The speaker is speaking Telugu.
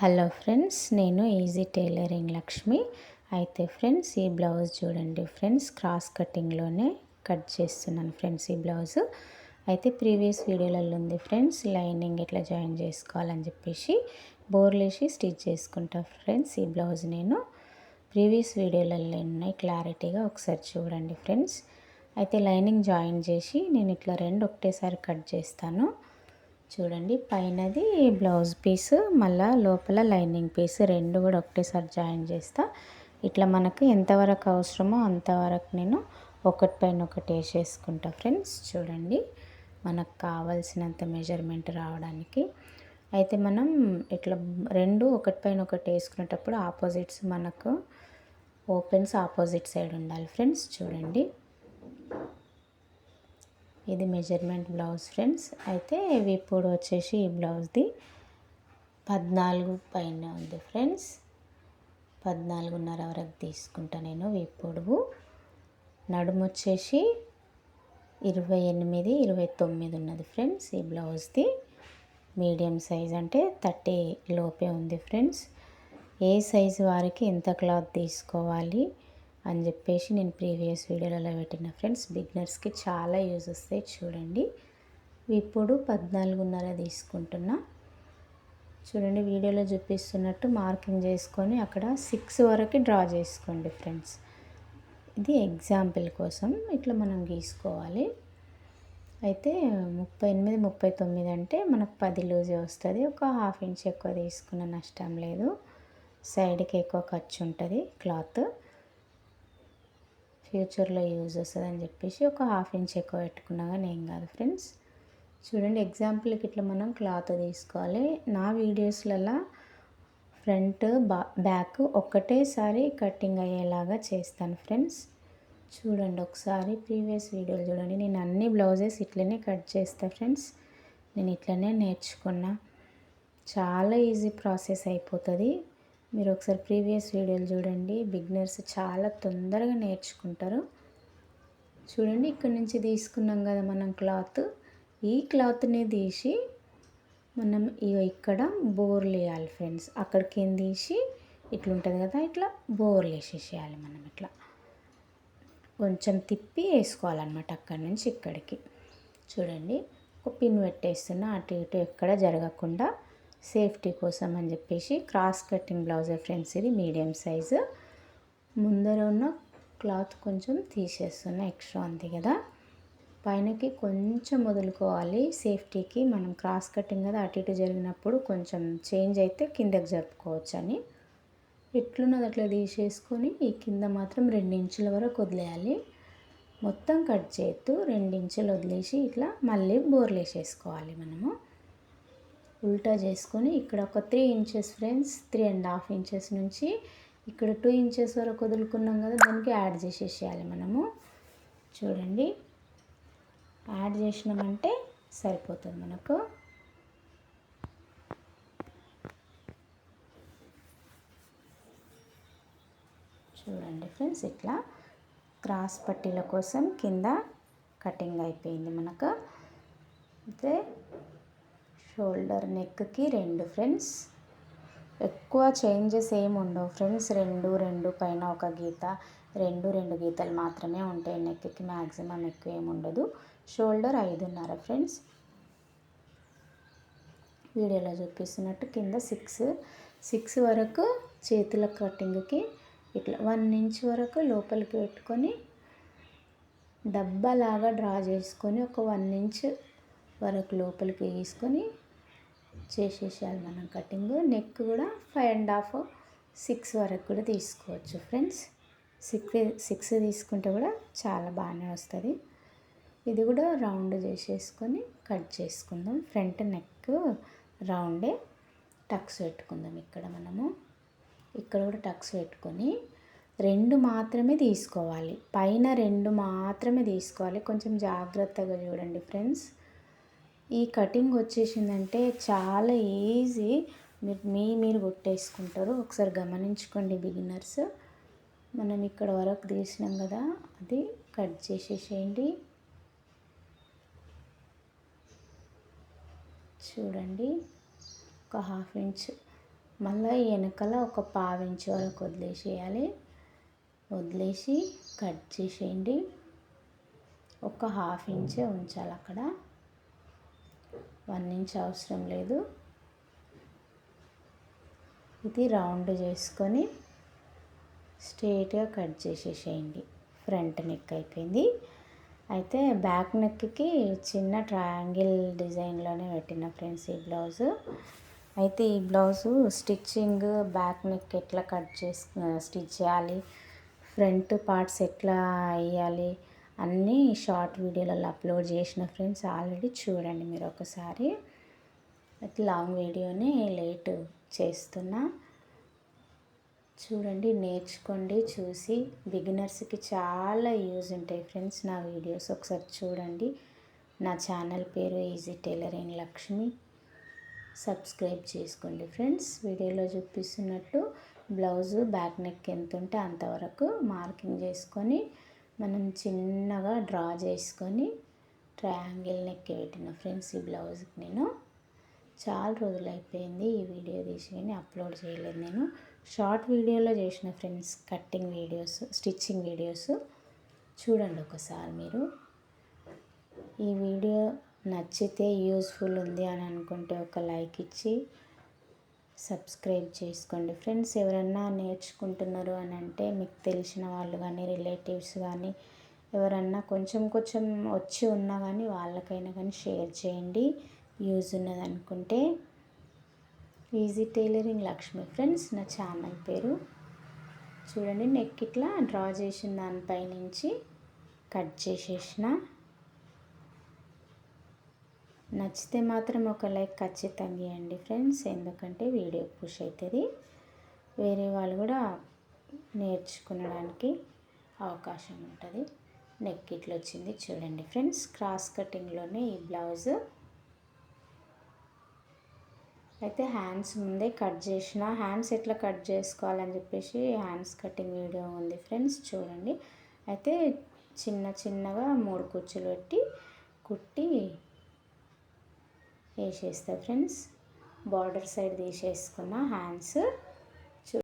హలో ఫ్రెండ్స్, నేను ఈజీ టైలరింగ్ లక్ష్మి. అయితే ఫ్రెండ్స్, ఈ బ్లౌజ్ చూడండి ఫ్రెండ్స్, క్రాస్ కటింగ్లోనే కట్ చేస్తున్నాను ఫ్రెండ్స్. ఈ బ్లౌజ్ అయితే ప్రీవియస్ వీడియోలలో ఉంది ఫ్రెండ్స్, లైనింగ్ ఎట్లా జాయిన్ చేసుకోవాలని చెప్పేసి బోర్లేసి స్టిచ్ చేసుకుంటా ఫ్రెండ్స్. ఈ బ్లౌజ్ నేను ప్రీవియస్ వీడియోలలో ఉన్నాయి, క్లారిటీగా ఒకసారి చూడండి ఫ్రెండ్స్. అయితే లైనింగ్ జాయిన్ చేసి నేను ఇట్లా రెండు ఒకటేసారి కట్ చేస్తాను. చూడండి, పైనది బ్లౌజ్ పీస్, మళ్ళీ లోపల లైనింగ్ పీస్ రెండు కూడా ఒకటేసారి జాయిన్ చేస్తా. ఇట్లా మనకు ఎంతవరకు అవసరమో అంతవరకు నేను ఒకటి పైన ఒకటి వేసేసుకుంటా ఫ్రెండ్స్. చూడండి, మనకు కావాల్సినంత మెజర్మెంట్ రావడానికి. అయితే మనం ఇట్లా రెండు ఒకటి పైన ఒకటి వేసుకునేటప్పుడు ఆపోజిట్స్ మనకు ఓపెన్స్ ఆపోజిట్ సైడ్ ఉండాలి ఫ్రెండ్స్. చూడండి, ఇది మెజర్మెంట్ బ్లౌజ్ ఫ్రెండ్స్. అయితే ఇప్పుడు వచ్చేసి ఈ బ్లౌజ్ది 14 పైన ఉంది ఫ్రెండ్స్. 14.5 వరకు తీసుకుంటా నేను వీపు పొడవు. నడుము వచ్చేసి 28, 29 ఉన్నది ఫ్రెండ్స్. ఈ బ్లౌజ్ది మీడియం సైజ్ అంటే 30 లోపే ఉంది ఫ్రెండ్స్. ఏ సైజు వారికి ఎంత క్లాత్ తీసుకోవాలి అని చెప్పేసి నేను ప్రీవియస్ వీడియోలలో పెట్టిన ఫ్రెండ్స్. బిగినర్స్కి చాలా యూజ్ వస్తాయి. చూడండి, ఇప్పుడు 14.5 తీసుకుంటున్నా. చూడండి, వీడియోలో చూపిస్తున్నట్టు మార్కింగ్ చేసుకొని అక్కడ 6 వరకు డ్రా చేసుకోండి ఫ్రెండ్స్. ఇది ఎగ్జాంపుల్ కోసం ఇట్లా మనం గీసుకోవాలి. అయితే 38, 39 అంటే మనకు 10 లూజే వస్తుంది. ఒక ½ ఇంచ్ ఎక్కువ తీసుకున్న నష్టం లేదు. సైడ్కి ఎక్కువ ఖర్చు ఉంటుంది క్లాత్, ఫ్యూచర్లో యూజ్ వస్తుంది అని చెప్పేసి ఒక ½ ఇంచ్ ఎక్కువ పెట్టుకున్నా కానీ ఏం కాదు ఫ్రెండ్స్. చూడండి, ఎగ్జాంపుల్కి ఇట్లా మనం క్లాత్ తీసుకోవాలి. నా వీడియోస్లలో ఫ్రంట్ బ్యాక్ ఒక్కటేసారి కటింగ్ అయ్యేలాగా చేస్తాను ఫ్రెండ్స్. చూడండి ఒకసారి ప్రీవియస్ వీడియోలు చూడండి. నేను అన్ని బ్లౌజెస్ ఇట్లనే కట్ చేస్తాను ఫ్రెండ్స్. నేను ఇట్లనే నేర్చుకున్నా. చాలా ఈజీ ప్రాసెస్ అయిపోతుంది. మీరు ఒకసారి ప్రీవియస్ వీడియోలు చూడండి. బిగినర్స్ చాలా తొందరగా నేర్చుకుంటారు. చూడండి, ఇక్కడ నుంచి తీసుకున్నాం కదా మనం క్లాత్. ఈ క్లాత్ని తీసి మనం ఇక్కడ బోర్లు వేయాలి ఫ్రెండ్స్. అక్కడికి ఏం తీసి ఇట్లా ఉంటుంది కదా, ఇట్లా బోర్లు వేసేసేయాలి మనం. ఇట్లా కొంచెం తిప్పి వేసుకోవాలన్నమాట అక్కడి నుంచి ఇక్కడికి. చూడండి, ఒక పిన్ పెట్టేస్తున్నా, అటు ఇటు ఎక్కడ జరగకుండా సేఫ్టీ కోసం అని చెప్పేసి. క్రాస్ కటింగ్ బ్లౌజే ఫ్రెండ్స్, ఇది మీడియం సైజు. ముందర ఉన్న క్లాత్ కొంచెం తీసేస్తున్నా, ఎక్స్ట్రా ఉంది కదా. పైనకి కొంచెం వదులుకోవాలి సేఫ్టీకి. మనం క్రాస్ కటింగ్ కదా, అటు ఇటు జరిగినప్పుడు కొంచెం చేంజ్ అయితే కిందకి జరుపుకోవచ్చు అని. ఎట్లున్నది అట్లా తీసేసుకొని ఈ కింద మాత్రం 2 ఇంచుల వరకు వదిలేయాలి. మొత్తం కట్ చేయొద్దు, 2 ఇంచులు వదిలేసి ఇట్లా మళ్ళీ బోర్లు వేసేసుకోవాలి మనము. ఉల్టా చేసుకొని ఇక్కడ ఒక 3 ఇంచెస్ ఫ్రెండ్స్, 3.5 ఇంచెస్ నుంచి ఇక్కడ 2 ఇంచెస్ వరకు వదులుకున్నాం కదా, దానికి యాడ్ చేసేసేయాలి మనము. చూడండి, యాడ్ చేసినామంటే సరిపోతుంది మనకు. చూడండి ఫ్రెండ్స్, ఇట్లా క్రాస్ పట్టీల కోసం కింద కటింగ్ అయిపోయింది మనకు. అయితే షోల్డర్ నెక్కి 2 ఫ్రెండ్స్. ఎక్కువ చేంజెస్ ఏమి ఉండవు ఫ్రెండ్స్. 2 పైన ఒక గీత, 2 గీతలు మాత్రమే ఉంటాయి నెక్కి. మ్యాక్సిమం ఎక్కువ ఏమి ఉండదు. Shoulder 5.5 friends. వీడియోలో చూపిస్తున్నట్టు కింద 6 వరకు చేతుల కటింగ్కి ఇట్లా 1 ఇంచ్ వరకు లోపలికి పెట్టుకొని డబ్బాలాగా డ్రా చేసుకొని ఒక 1 ఇంచ్ వరకు లోపలికి తీసుకొని చేసేసేయాలి మనం కటింగ్. నెక్ కూడా 5.5, 6 వరకు కూడా తీసుకోవచ్చు ఫ్రెండ్స్. 6 తీసుకుంటే కూడా చాలా బాగానే వస్తుంది. ఇది కూడా రౌండ్ చేసేసుకొని కట్ చేసుకుందాం. ఫ్రంట్ నెక్ రౌండే టక్స్ పెట్టుకుందాం. ఇక్కడ మనము ఇక్కడ కూడా టక్స్ పెట్టుకొని 2 మాత్రమే తీసుకోవాలి. పైన 2 మాత్రమే తీసుకోవాలి. కొంచెం జాగ్రత్తగా చూడండి ఫ్రెండ్స్. ఈ కటింగ్ వచ్చేసిందంటే చాలా ఈజీ, మీరు కొట్టేసుకుంటారు. ఒకసారి గమనించుకోండి బిగినర్స్. మనం ఇక్కడ వరకు తీసినాం కదా, అది కట్ చేసేసేయండి. చూడండి, ఒక ½ ఇంచ్ మళ్ళీ వెనకాల ఒక పావించి వరకు వదిలేసి కట్ చేసేయండి. ఒక హాఫ్ ఇంచే ఉంచాలి అక్కడ, 1 ఇంచ్ అవసరం లేదు. ఇది రౌండ్ చేసుకొని స్ట్రైట్గా కట్ చేసేసేయండి. ఫ్రంట్ నెక్ అయిపోయింది. అయితే బ్యాక్ నెక్కి చిన్న ట్రయాంగిల్ డిజైన్లోనే పెట్టిన ఫ్రెండ్స్ ఈ బ్లౌజు. అయితే ఈ బ్లౌజు స్టిచ్చింగ్ బ్యాక్ నెక్ ఎట్లా స్టిచ్ చేయాలి, ఫ్రంట్ పార్ట్స్ ఎట్లా వేయాలి అన్నీ షార్ట్ వీడియోలలో అప్లోడ్ చేసిన ఫ్రెండ్స్. ఆల్రెడీ చూడండి మీరు ఒకసారి. అయితే లాంగ్ వీడియోని లేట్ చేస్తున్నా, చూడండి, నేర్చుకోండి. చూసి బిగినర్స్కి చాలా యూజ్ ఉంటాయి ఫ్రెండ్స్ నా వీడియోస్. ఒకసారి చూడండి. నా ఛానల్ పేరు ఈజీ టైలరింగ్ లక్ష్మి. సబ్స్క్రైబ్ చేసుకోండి ఫ్రెండ్స్. వీడియోలో చూపిస్తున్నట్టు బ్లౌజు బ్యాక్ నెక్ ఎంత ఉంటే అంతవరకు మార్కింగ్ చేసుకొని మనం చిన్నగా డ్రా చేసుకొని ట్రయాంగిల్ నెక్ పెట్టిన ఫ్రెండ్స్. ఈ బ్లౌజ్కి నేను చాలా రోజులు అయిపోయింది ఈ వీడియో తీసి, కానీ అప్లోడ్ చేయలేదు. నేను షార్ట్ వీడియోలో చేసిన friends cutting videos, stitching videos. చూడండి ఒకసారి మీరు. ఈ వీడియో నచ్చితే యూస్ఫుల్ ఉంది అని అనుకుంటే ఒక లైక్ ఇచ్చి సబ్స్క్రైబ్ చేసుకోండి ఫ్రెండ్స్. ఎవరన్నా నేర్చుకుంటున్నారు అని అంటే మీకు తెలిసిన వాళ్ళు కానీ రిలేటివ్స్ కానీ ఎవరన్నా కొంచెం వచ్చి ఉన్నా కానీ వాళ్ళకైనా కానీ షేర్ చేయండి యూజ్ ఉన్నది అనుకుంటే. ఈజీ టైలరింగ్ లక్ష్మి ఫ్రెండ్స్ నా ఛానల్ పేరు. చూడండి, నెక్ ఇట్లా డ్రా చేసిన దానిపై నుంచి కట్ చేసేసిన. నచ్చితే మాత్రం ఒక లైక్ ఖచ్చితంగా ఇవ్వండి ఫ్రెండ్స్, ఎందుకంటే వీడియో పుష్ అవుతుంది, వేరే వాళ్ళు కూడా నేర్చుకోవడానికి అవకాశం ఉంటుంది. నెక్ ఇట్లా వచ్చింది చూడండి ఫ్రెండ్స్. క్రాస్ కటింగ్లోనే ఈ బ్లౌజు. అయితే హ్యాండ్స్ ముందే కట్ చేసిన, హ్యాండ్స్ ఎట్లా కట్ చేసుకోవాలని చెప్పేసి హ్యాండ్స్ కటింగ్ వీడియో ఉంది ఫ్రెండ్స్, చూడండి. అయితే చిన్నగా 3 కుచ్చులు పెట్టి కుట్టి వేసేస్తా ఫ్రెండ్స్. బార్డర్ సైడ్ తీసేసుకున్న హ్యాండ్స్.